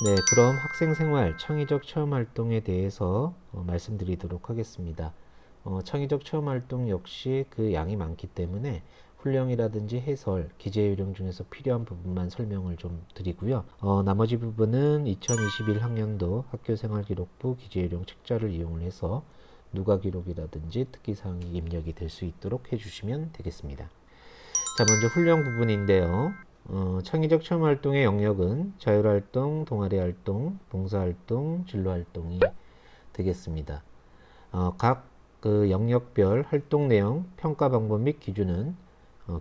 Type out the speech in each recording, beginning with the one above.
네, 그럼 학생 생활, 창의적 체험 활동에 대해서 말씀드리도록 하겠습니다. 창의적 체험 활동 역시 그 양이 많기 때문에 훈령이라든지 해설, 기재 요령 중에서 필요한 부분만 설명을 좀 드리고요. 나머지 부분은 2021 학년도 학교생활기록부 기재 요령 책자를 이용을 해서 누가 기록이라든지 특기사항이 입력이 될 수 있도록 해주시면 되겠습니다. 자, 먼저 훈련 부분인데요. 창의적 체험활동의 영역은 자율활동, 동아리활동, 봉사활동, 진로활동이 되겠습니다. 각 그 영역별 활동 내용, 평가 방법 및 기준은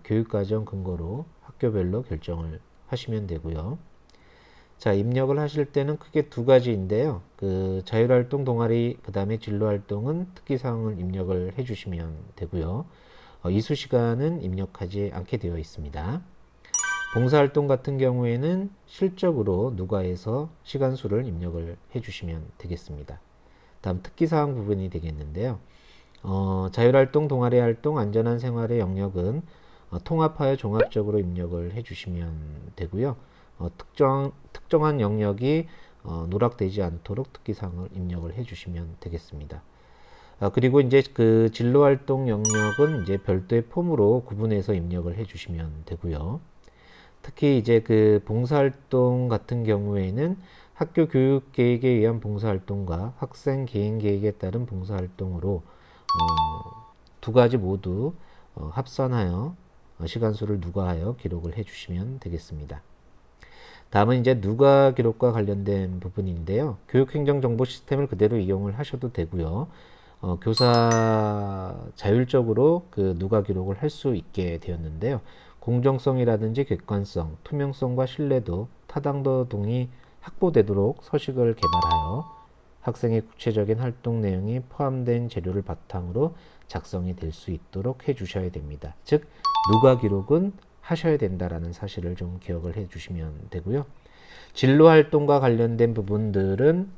교육과정 근거로 학교별로 결정을 하시면 되고요. 자, 입력을 하실 때는 크게 두 가지인데요. 그 자율활동, 동아리, 그 다음에 진로활동은 특기사항을 입력을 해주시면 되고요. 이수 시간은 입력하지 않게 되어 있습니다. 봉사활동 같은 경우에는 실적으로 누가에서 시간수를 입력을 해주시면 되겠습니다. 다음 특기사항 부분이 되겠는데요. 자율활동, 동아리활동, 안전한 생활의 영역은 통합하여 종합적으로 입력을 해주시면 되고요. 특정한 영역이 누락되지 않도록 특기사항을 입력을 해주시면 되겠습니다. 그리고 이제 그 진로활동 영역은 이제 별도의 폼으로 구분해서 입력을 해주시면 되고요. 특히 이제 그 봉사활동 같은 경우에는 학교 교육 계획에 의한 봉사활동과 학생 개인 계획에 따른 봉사활동으로 두 가지 모두 합산하여 시간수를 누가하여 기록을 해주시면 되겠습니다. 다음은 이제 누가 기록과 관련된 부분인데요. 교육행정정보 시스템을 그대로 이용을 하셔도 되고요. 교사 자율적으로 그 누가 기록을 할 수 있게 되었는데요. 공정성이라든지 객관성, 투명성과 신뢰도, 타당도 등이 확보되도록 서식을 개발하여 학생의 구체적인 활동 내용이 포함된 재료를 바탕으로 작성이 될 수 있도록 해주셔야 됩니다. 즉, 누가 기록은 하셔야 된다라는 사실을 좀 기억을 해주시면 되고요. 진로 활동과 관련된 부분들은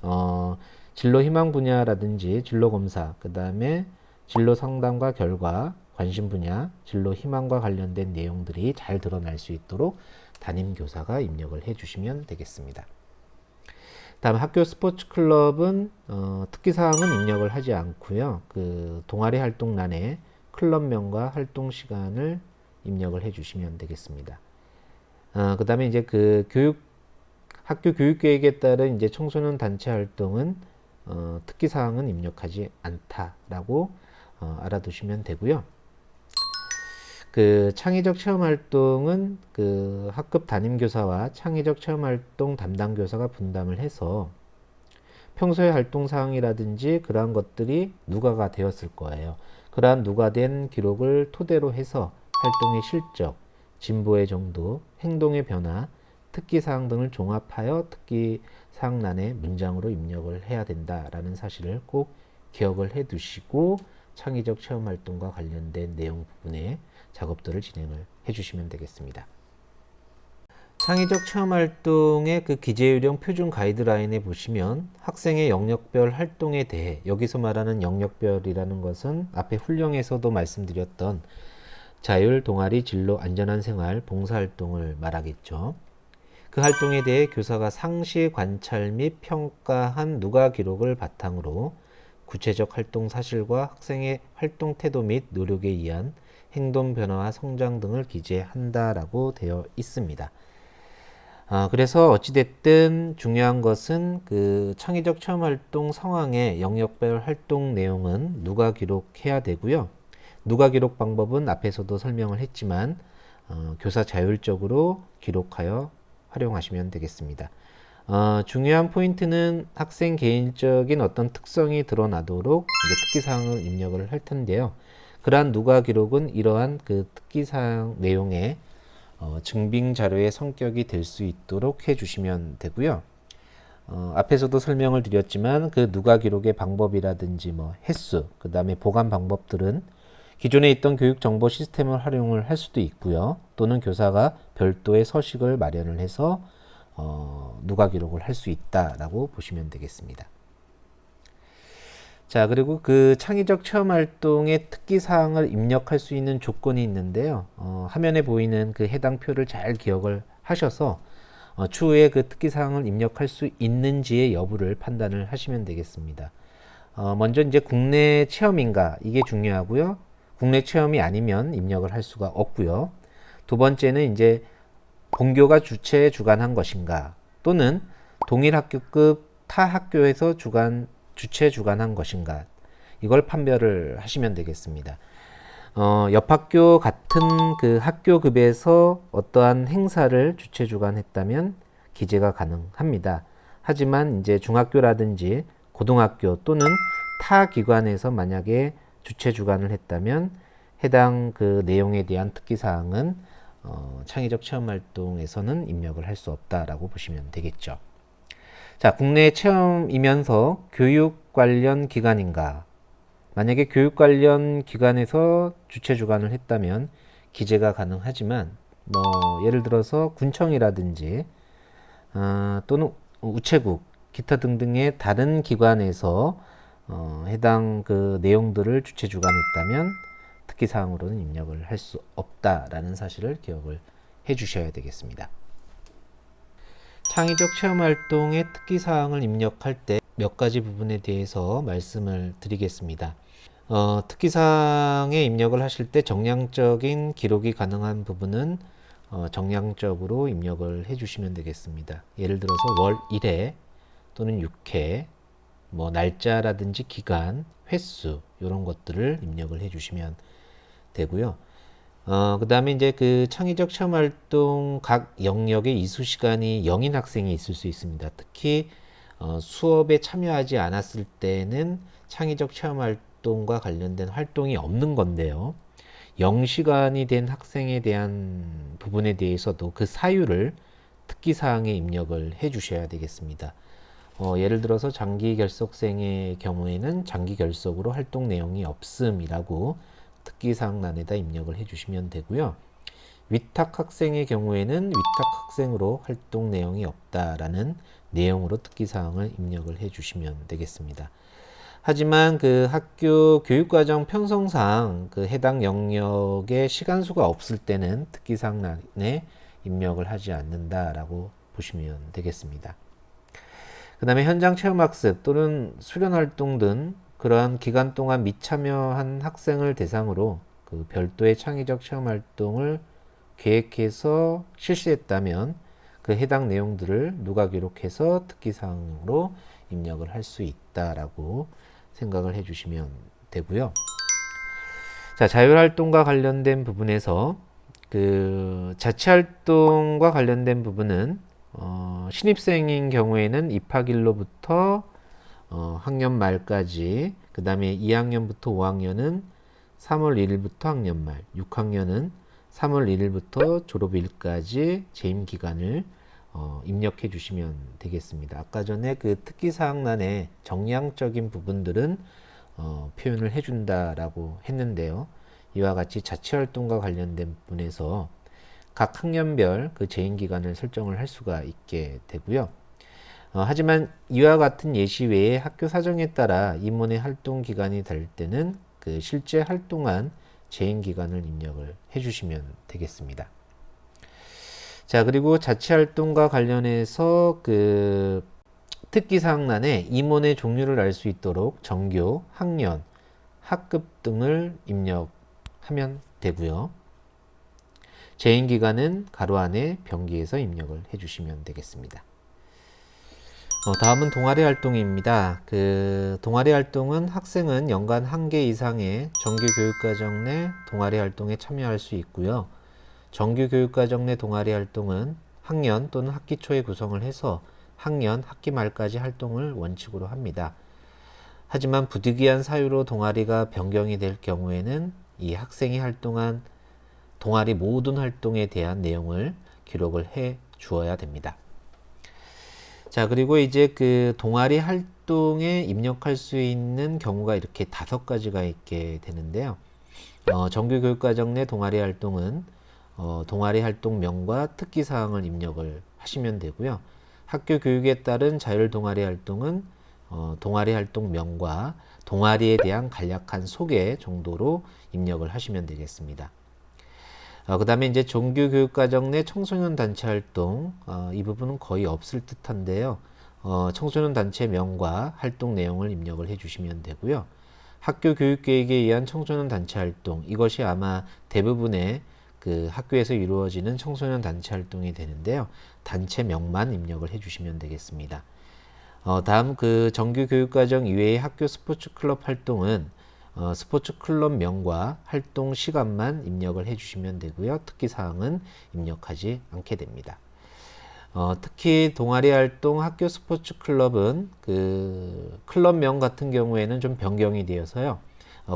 진로 희망 분야라든지 진로 검사, 그 다음에 진로 상담과 결과, 관심 분야, 진로 희망과 관련된 내용들이 잘 드러날 수 있도록 담임 교사가 입력을 해주시면 되겠습니다. 다음 학교 스포츠 클럽은 특기사항은 입력을 하지 않고요. 그 동아리 활동란에 클럽명과 활동 시간을 입력을 해주시면 되겠습니다. 그 다음에 이제 그 학교 교육계획에 따른 이제 청소년 단체 활동은 특기사항은 입력하지 않다라고 알아두시면 되고요. 그 창의적 체험활동은 그 학급 담임교사와 창의적 체험활동 담당교사가 분담을 해서 평소의 활동사항이라든지 그러한 것들이 누가가 되었을 거예요. 그러한 누가된 기록을 토대로 해서 활동의 실적, 진보의 정도, 행동의 변화, 특기사항 등을 종합하여 특기사항란에 문장으로 입력을 해야 된다라는 사실을 꼭 기억을 해 두시고 창의적 체험활동과 관련된 내용 부분에 작업들을 진행을 해주시면 되겠습니다. 창의적 체험활동의 그 기재요령 표준 가이드라인에 보시면 학생의 영역별 활동에 대해, 여기서 말하는 영역별이라는 것은 앞에 훈령에서도 말씀드렸던 자율, 동아리, 진로, 안전한 생활, 봉사활동을 말하겠죠. 그 활동에 대해 교사가 상시 관찰 및 평가한 누가 기록을 바탕으로 구체적 활동 사실과 학생의 활동 태도 및 노력에 의한 행동 변화와 성장 등을 기재한다라고 되어 있습니다. 그래서 어찌됐든 중요한 것은 그 창의적 체험 활동 상황의 영역별 활동 내용은 누가 기록해야 되고요. 누가 기록 방법은 앞에서도 설명을 했지만 교사 자율적으로 기록하여 활용하시면 되겠습니다. 중요한 포인트는 학생 개인적인 어떤 특성이 드러나도록 이제 특기사항을 입력을 할 텐데요. 그러한 누가 기록은 이러한 그 특기사항 내용의 증빙 자료의 성격이 될 수 있도록 해주시면 되고요. 앞에서도 설명을 드렸지만 그 누가 기록의 방법이라든지 뭐 횟수, 그 다음에 보관 방법들은 기존에 있던 교육 정보 시스템을 활용을 할 수도 있고요. 또는 교사가 별도의 서식을 마련을 해서 누가 기록을 할 수 있다라고 보시면 되겠습니다. 자, 그리고 그 창의적 체험 활동의 특기 사항을 입력할 수 있는 조건이 있는데요. 화면에 보이는 그 해당 표를 잘 기억을 하셔서 추후에 그 특기사항을 입력할 수 있는지의 여부를 판단을 하시면 되겠습니다. 먼저 이제 국내 체험인가 이게 중요하고요. 국내 체험이 아니면 입력을 할 수가 없고요. 두 번째는 이제 본교가 주최 주관한 것인가 또는 동일 학교급 타 학교에서 주최 주관한 것인가 이걸 판별을 하시면 되겠습니다. 옆 학교 같은 그 학교급에서 어떠한 행사를 주최 주관했다면 기재가 가능합니다. 하지만 이제 중학교라든지 고등학교 또는 타 기관에서 만약에 주최 주관을 했다면 해당 그 내용에 대한 특기사항은 창의적 체험활동에서는 입력을 할 수 없다라고 보시면 되겠죠. 자, 국내 체험이면서 교육 관련 기관인가? 만약에 교육 관련 기관에서 주최 주관을 했다면 기재가 가능하지만 예를 들어서 군청이라든지 또는 우체국 기타 등등의 다른 기관에서 해당 그 내용들을 주최 주관했다면 특기사항으로는 입력을 할 수 없다라는 사실을 기억을 해 주셔야 되겠습니다. 창의적 체험활동의 특기사항을 입력할 때 몇 가지 부분에 대해서 말씀을 드리겠습니다. 특기사항에 입력을 하실 때 정량적인 기록이 가능한 부분은 정량적으로 입력을 해 주시면 되겠습니다. 예를 들어서 월 1회 또는 6회, 날짜라든지 기간, 횟수 이런 것들을 입력을 해 주시면 되고요. 그 다음에 이제 그 창의적 체험활동 각 영역의 이수 시간이 0인 학생이 있을 수 있습니다. 특히 수업에 참여하지 않았을 때는 창의적 체험활동과 관련된 활동이 없는 건데요. 0시간이 된 학생에 대한 부분에 대해서도 그 사유를 특기사항에 입력을 해 주셔야 되겠습니다. 예를 들어서 장기 결석생의 경우에는 장기 결석으로 활동 내용이 없음이라고 특기사항란에다 입력을 해 주시면 되고요. 위탁 학생의 경우에는 위탁 학생으로 활동 내용이 없다라는 내용으로 특기사항을 입력을 해 주시면 되겠습니다. 하지만 그 학교 교육과정 편성상 그 해당 영역의 시간수가 없을 때는 특기사항란에 입력을 하지 않는다라고 보시면 되겠습니다. 그 다음에 현장 체험학습 또는 수련활동 등 그러한 기간 동안 미참여한 학생을 대상으로 그 별도의 창의적 체험활동을 계획해서 실시했다면 그 해당 내용들을 누가 기록해서 특기사항으로 입력을 할 수 있다라고 생각을 해 주시면 되고요. 자, 자율활동과 관련된 부분에서 그 자치활동과 관련된 부분은 신입생인 경우에는 입학일로부터 학년 말까지, 그 다음에 2학년부터 5학년은 3월 1일부터 학년 말, 6학년은 3월 1일부터 졸업일까지 재임 기간을 입력해 주시면 되겠습니다. 아까 전에 그 특기사항란에 정량적인 부분들은 표현을 해준다라고 했는데요. 이와 같이 자치활동과 관련된 부분에서 각 학년별 그 재임 기간을 설정을 할 수가 있게 되고요. 하지만 이와 같은 예시 외에 학교 사정에 따라 임원의 활동 기간이 될 때는 그 실제 활동한 재임 기간을 입력을 해 주시면 되겠습니다. 자, 그리고 자치활동과 관련해서 그 특기사항란에 임원의 종류를 알 수 있도록 정교, 학년, 학급 등을 입력하면 되고요. 재임 기간은 가로 안에 병기에서 입력을 해 주시면 되겠습니다. 다음은 동아리 활동입니다. 그 동아리 활동은 학생은 연간 1개 이상의 정규 교육과정 내 동아리 활동에 참여할 수 있고요. 정규 교육과정 내 동아리 활동은 학년 또는 학기 초에 구성을 해서 학년 학기 말까지 활동을 원칙으로 합니다. 하지만 부득이한 사유로 동아리가 변경이 될 경우에는 이 학생이 활동한 동아리 모든 활동에 대한 내용을 기록을 해 주어야 됩니다. 자, 그리고 이제 그 동아리 활동에 입력할 수 있는 경우가 이렇게 5가지가 있게 되는데요. 정규 교육과정 내 동아리 활동은 동아리 활동명과 특기사항을 입력을 하시면 되고요. 학교 교육에 따른 자율 동아리 활동은 동아리 활동명과 동아리에 대한 간략한 소개 정도로 입력을 하시면 되겠습니다. 그 다음에 이제 정규교육과정 내 청소년 단체 활동, 이 부분은 거의 없을 듯한데요. 청소년 단체 명과 활동 내용을 입력을 해주시면 되고요. 학교 교육계획에 의한 청소년 단체 활동, 이것이 아마 대부분의 그 학교에서 이루어지는 청소년 단체 활동이 되는데요. 단체명만 입력을 해주시면 되겠습니다. 다음 그 정규교육과정 이외의 학교 스포츠 클럽 활동은 스포츠 클럽명과 활동 시간만 입력을 해주시면 되고요. 특기사항은 입력하지 않게 됩니다. 특히 동아리 활동 학교 스포츠 클럽은 그 클럽명 같은 경우에는 좀 변경이 되어서요.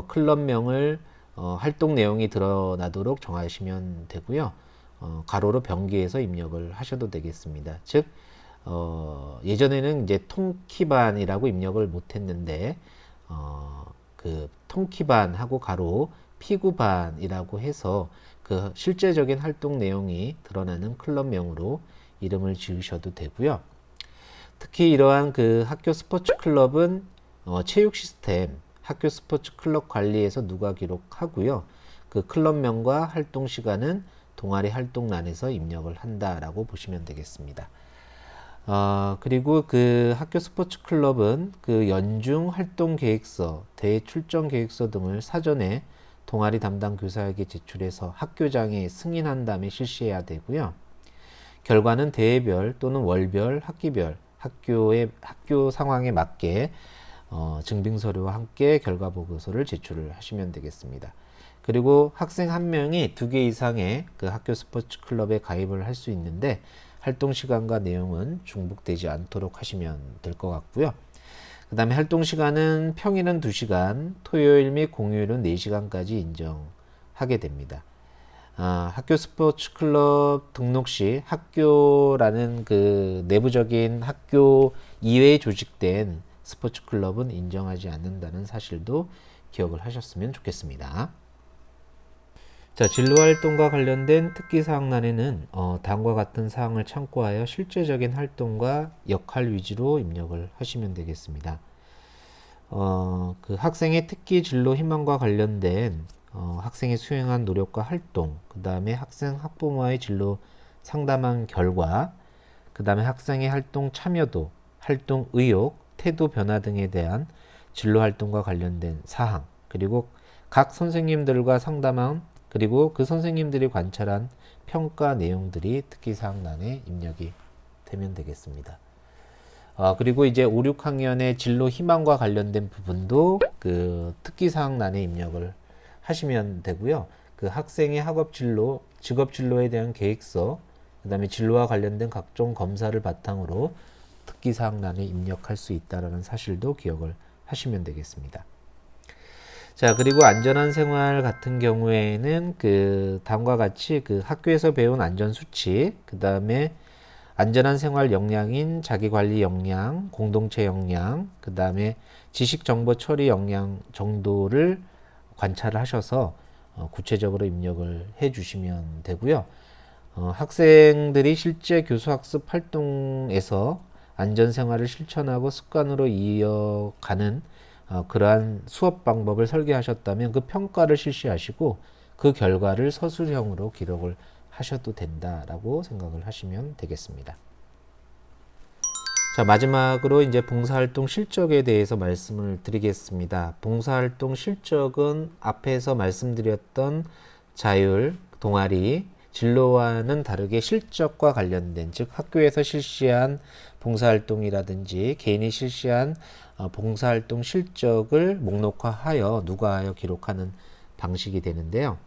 클럽명을 활동 내용이 드러나도록 정하시면 되고요. 가로로 병기해서 입력을 하셔도 되겠습니다. 즉 예전에는 이제 통키반이라고 입력을 못했는데 그 통키반하고 가로 피구반이라고 해서 그 실제적인 활동 내용이 드러나는 클럽명으로 이름을 지으셔도 되고요. 특히 이러한 그 학교 스포츠 클럽은 체육 시스템 학교 스포츠 클럽 관리에서 누가 기록하고요. 그 클럽명과 활동 시간은 동아리 활동란에서 입력을 한다라고 보시면 되겠습니다. 그리고 그 학교 스포츠 클럽은 그 연중 활동 계획서, 대회 출전 계획서 등을 사전에 동아리 담당 교사에게 제출해서 학교장에 승인한 다음에 실시해야 되고요. 결과는 대회별 또는 월별, 학기별, 학교 상황에 맞게 증빙서류와 함께 결과 보고서를 제출을 하시면 되겠습니다. 그리고 학생 한 명이 2개 이상의 그 학교 스포츠 클럽에 가입을 할 수 있는데 활동 시간과 내용은 중복되지 않도록 하시면 될 것 같고요. 그 다음에 활동 시간은 평일은 2시간, 토요일 및 공휴일은 4시간까지 인정하게 됩니다. 학교 스포츠 클럽 등록 시 학교라는 그 내부적인 학교 이외에 조직된 스포츠 클럽은 인정하지 않는다는 사실도 기억을 하셨으면 좋겠습니다. 자, 진로활동과 관련된 특기사항란에는 다음과 같은 사항을 참고하여 실제적인 활동과 역할 위주로 입력을 하시면 되겠습니다. 그 학생의 특기 진로 희망과 관련된 학생이 수행한 노력과 활동, 그 다음에 학생 학부모와의 진로 상담한 결과, 그 다음에 학생의 활동 참여도, 활동 의욕, 태도 변화 등에 대한 진로 활동과 관련된 사항, 그리고 각 선생님들과 상담한 그리고 그 선생님들이 관찰한 평가 내용들이 특기사항란에 입력이 되면 되겠습니다. 그리고 이제 5, 6학년의 진로 희망과 관련된 부분도 그 특기사항란에 입력을 하시면 되고요. 그 학생의 학업 진로, 직업 진로에 대한 계획서, 그 다음에 진로와 관련된 각종 검사를 바탕으로 특기사항란에 입력할 수 있다는 사실도 기억을 하시면 되겠습니다. 자, 그리고 안전한 생활 같은 경우에는 그 다음과 같이 그 학교에서 배운 안전 수칙, 그 다음에 안전한 생활 역량인 자기관리 역량, 공동체 역량, 그 다음에 지식 정보 처리 역량 정도를 관찰을 하셔서 구체적으로 입력을 해 주시면 되고요. 학생들이 실제 교수학습 활동에서 안전생활을 실천하고 습관으로 이어가는 그러한 수업 방법을 설계하셨다면 그 평가를 실시하시고 그 결과를 서술형으로 기록을 하셔도 된다라고 생각을 하시면 되겠습니다. 자, 마지막으로 이제 봉사활동 실적에 대해서 말씀을 드리겠습니다. 봉사활동 실적은 앞에서 말씀드렸던 자율, 동아리, 진로와는 다르게 실적과 관련된, 즉 학교에서 실시한 봉사활동이라든지 개인이 실시한 봉사활동 실적을 목록화하여 누가하여 기록하는 방식이 되는데요.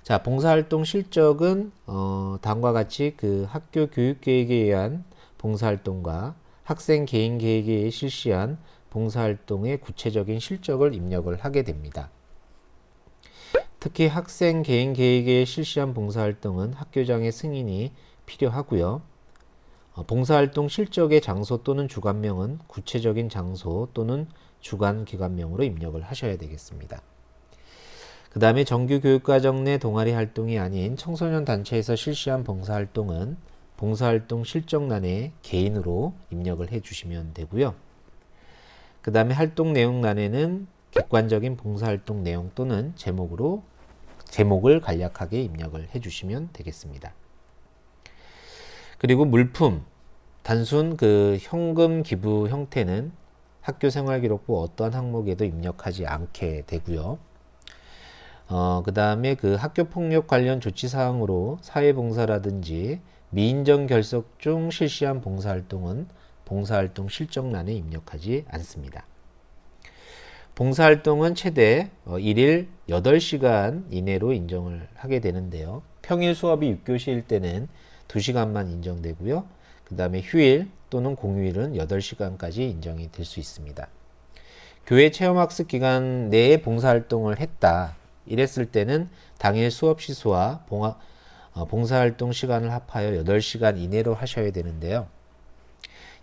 자, 봉사활동 실적은 다음과 같이 그 학교 교육계획에 의한 봉사활동과 학생 개인 계획에 의해 실시한 봉사활동의 구체적인 실적을 입력을 하게 됩니다. 특히 학생 개인 계획에 의해 실시한 봉사활동은 학교장의 승인이 필요하고요. 봉사활동 실적의 장소 또는 주관명은 구체적인 장소 또는 주관 기관명으로 입력을 하셔야 되겠습니다. 그 다음에 정규교육과정 내 동아리 활동이 아닌 청소년 단체에서 실시한 봉사활동은 봉사활동 실적란에 개인으로 입력을 해 주시면 되고요. 그 다음에 활동 내용란에는 객관적인 봉사활동 내용 또는 제목으로 제목을 간략하게 입력을 해주시면 되겠습니다. 그리고 물품, 단순 그 현금 기부 형태는 학교생활기록부 어떠한 항목에도 입력하지 않게 되고요. 그 다음에 그 학교폭력 관련 조치사항으로 사회봉사라든지 미인정 결석 중 실시한 봉사활동은 봉사활동 실적란에 입력하지 않습니다. 봉사활동은 최대 1일 8시간 이내로 인정을 하게 되는데요. 평일 수업이 6교시일 때는 2시간만 인정되고요. 그 다음에 휴일 또는 공휴일은 8시간까지 인정이 될 수 있습니다. 교회 체험학습 기간 내에 봉사활동을 했다. 이랬을 때는 당일 수업 시수와 봉사활동 시간을 합하여 8시간 이내로 하셔야 되는데요.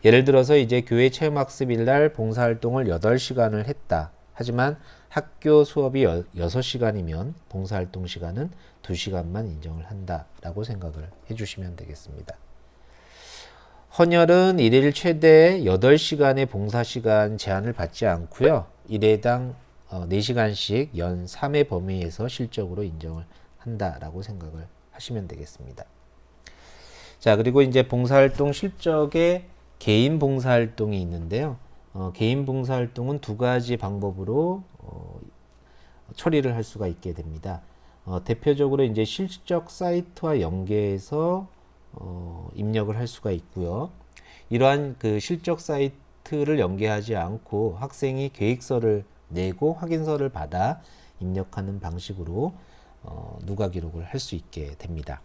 예를 들어서 이제 교회 체험학습일 날 봉사활동을 8시간을 했다. 하지만 학교 수업이 6시간이면 봉사활동 시간은 2시간만 인정을 한다라고 생각을 해주시면 되겠습니다. 헌혈은 1일 최대 8시간의 봉사시간 제한을 받지 않고요. 1회당 4시간씩 연 3회 범위에서 실적으로 인정을 한다라고 생각을 하시면 되겠습니다. 자, 그리고 이제 봉사활동 실적에 개인 봉사활동이 있는데요. 개인 봉사활동은 두 가지 방법으로 처리를 할 수가 있게 됩니다. 대표적으로 이제 실적 사이트와 연계해서 입력을 할 수가 있고요. 이러한 그 실적 사이트를 연계하지 않고 학생이 계획서를 내고 확인서를 받아 입력하는 방식으로 누가 기록을 할 수 있게 됩니다.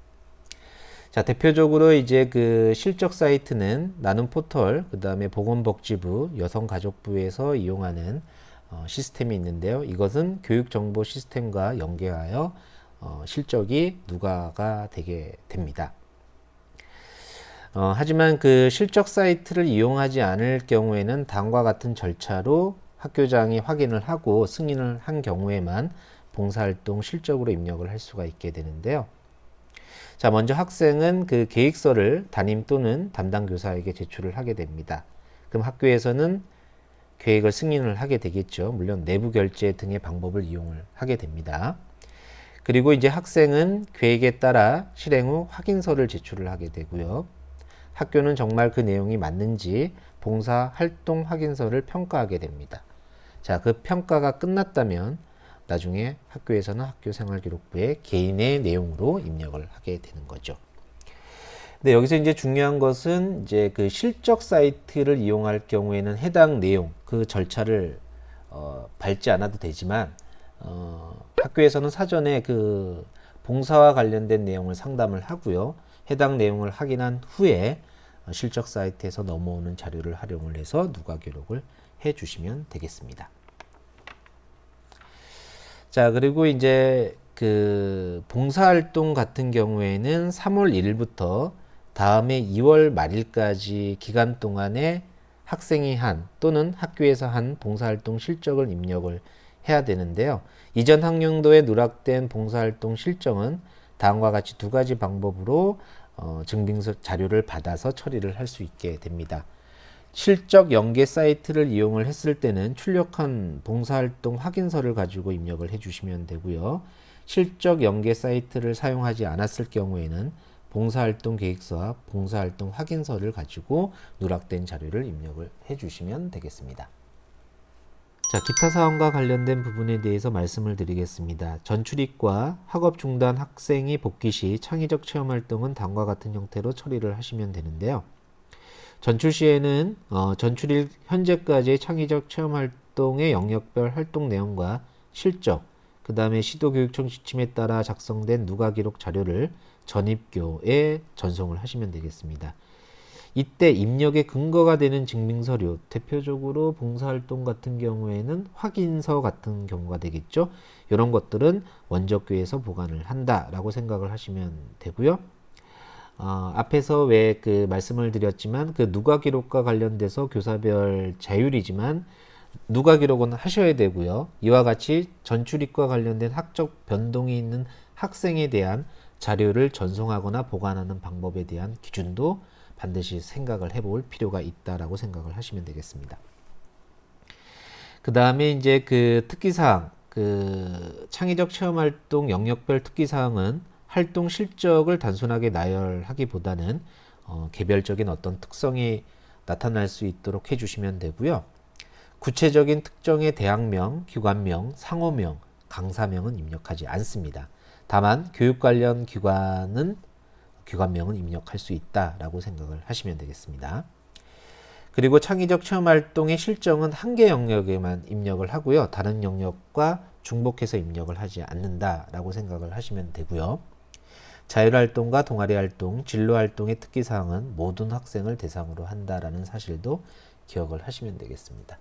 자, 대표적으로 이제 그 실적 사이트는 나눔 포털, 그 다음에 보건복지부, 여성가족부에서 이용하는 시스템이 있는데요. 이것은 교육정보 시스템과 연계하여 실적이 누가가 되게 됩니다. 하지만 그 실적 사이트를 이용하지 않을 경우에는 다음과 같은 절차로 학교장이 확인을 하고 승인을 한 경우에만 봉사활동 실적으로 입력을 할 수가 있게 되는데요. 자, 먼저 학생은 그 계획서를 담임 또는 담당 교사에게 제출을 하게 됩니다. 그럼 학교에서는 계획을 승인을 하게 되겠죠. 물론 내부 결제 등의 방법을 이용을 하게 됩니다. 그리고 이제 학생은 계획에 따라 실행 후 확인서를 제출을 하게 되고요. 학교는 정말 그 내용이 맞는지 봉사 활동 확인서를 평가하게 됩니다. 자, 그 평가가 끝났다면 나중에 학교에서는 학교생활기록부에 개인의 내용으로 입력을 하게 되는 거죠. 근데 여기서 이제 중요한 것은 이제 그 실적 사이트를 이용할 경우에는 해당 내용, 그 절차를 밟지 않아도 되지만 학교에서는 사전에 그 봉사와 관련된 내용을 상담을 하고요. 해당 내용을 확인한 후에 실적 사이트에서 넘어오는 자료를 활용을 해서 누가 기록을 해 주시면 되겠습니다. 자, 그리고 이제 그 봉사활동 같은 경우에는 3월 1일부터 다음해 2월 말일까지 기간 동안에 학생이 한 또는 학교에서 한 봉사활동 실적을 입력을 해야 되는데요. 이전 학년도에 누락된 봉사활동 실적은 다음과 같이 두 가지 방법으로 증빙서 자료를 받아서 처리를 할 수 있게 됩니다. 실적 연계 사이트를 이용을 했을 때는 출력한 봉사활동 확인서를 가지고 입력을 해주시면 되고요. 실적 연계 사이트를 사용하지 않았을 경우에는 봉사활동 계획서와 봉사활동 확인서를 가지고 누락된 자료를 입력을 해주시면 되겠습니다. 자, 기타 사항과 관련된 부분에 대해서 말씀을 드리겠습니다. 전출입과 학업 중단 학생이 복귀 시 창의적 체험활동은 다음과 같은 형태로 처리를 하시면 되는데요. 전출 시에는 전출일 현재까지의 창의적 체험활동의 영역별 활동 내용과 실적, 그 다음에 시도교육청 지침에 따라 작성된 누가기록 자료를 전입교에 전송을 하시면 되겠습니다. 이때 입력의 근거가 되는 증빙서류, 대표적으로 봉사활동 같은 경우에는 확인서 같은 경우가 되겠죠. 이런 것들은 원저교에서 보관을 한다라고 생각을 하시면 되고요. 앞에서 왜 그 말씀을 드렸지만 그 누가 기록과 관련돼서 교사별 자율이지만 누가 기록은 하셔야 되고요. 이와 같이 전출입과 관련된 학적 변동이 있는 학생에 대한 자료를 전송하거나 보관하는 방법에 대한 기준도 반드시 생각을 해볼 필요가 있다라고 생각을 하시면 되겠습니다. 그 다음에 이제 그 특기사항, 그 창의적 체험활동 영역별 특기사항은 활동 실적을 단순하게 나열하기보다는 개별적인 어떤 특성이 나타날 수 있도록 해주시면 되고요. 구체적인 특정의 대학명, 기관명, 상호명, 강사명은 입력하지 않습니다. 다만 교육 관련 기관명은 입력할 수 있다라고 생각을 하시면 되겠습니다. 그리고 창의적 체험활동의 실정은 한 개 영역에만 입력을 하고요. 다른 영역과 중복해서 입력을 하지 않는다라고 생각을 하시면 되고요. 자율활동과 동아리활동, 진로활동의 특기사항은 모든 학생을 대상으로 한다라는 사실도 기억을 하시면 되겠습니다.